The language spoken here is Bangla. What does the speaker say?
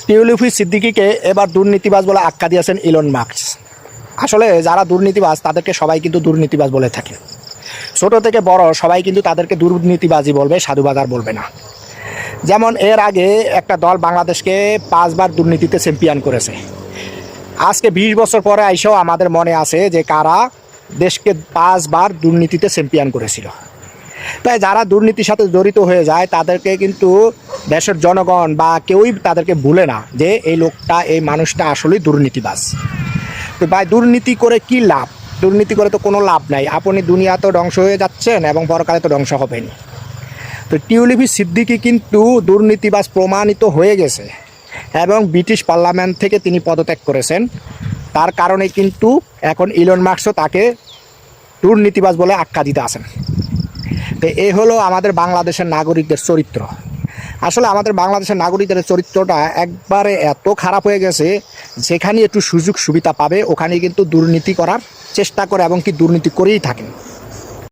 টিউলিপি সিদ্দিকীকে এবার দুর্নীতিবাজ বলে আখ্যা দিয়েছেন ইলন মাস্ক। আসলে যারা দুর্নীতিবাজ তাদেরকে সবাই কিন্তু দুর্নীতিবাজ বলে থাকে। ছোট থেকে বড় সবাই কিন্তু তাদেরকে দুর্নীতিবাজই বলবে, সাধুবাজার বলবে না। যেমন এর আগে একটা দল বাংলাদেশকে 5 বার দুর্নীতিতে চ্যাম্পিয়ন করেছে। আজকে 20 বছর পরে আইসাও আমাদের মনে আছে যে কারা দেশকে 5 বার দুর্নীতিতে চ্যাম্পিয়ন করেছিল। তাই যারা দুর্নীতির সাথে জড়িত হয়ে যায় তাদেরকে কিন্তু দেশের জনগণ বা কেউই তাদেরকে ভুলে না যে এই লোকটা, এই মানুষটা আসলেই দুর্নীতিবাজ। তো ভাই, দুর্নীতি করে কি লাভ? দুর্নীতি করে তো কোনো লাভ নাই। আপনি দুনিয়াতেও ধ্বংস হয়ে যাচ্ছেন এবং পরকালে তো ধ্বংস হবেন। তো টিউলিপি সিদ্দিকী কিন্তু দুর্নীতিবাজ প্রমাণিত হয়ে গেছে এবং ব্রিটিশ পার্লামেন্ট থেকে তিনি পদত্যাগ করেছেন। তার কারণে কিন্তু এখন ইলন মাস্কও তাকে দুর্নীতিবাজ বলে আখ্যা দিতে আসেন। তো এই হলো আমাদের বাংলাদেশের নাগরিকদের চরিত্র। আসলে আমাদের বাংলাদেশের নাগরিকদের চরিত্রটা একবারে এত খারাপ হয়ে গেছে, যেখানে একটু সুযোগ সুবিধা পাবে ওখানে কিন্তু দুর্নীতি করার চেষ্টা করে এবং কি দুর্নীতি করেই থাকেন।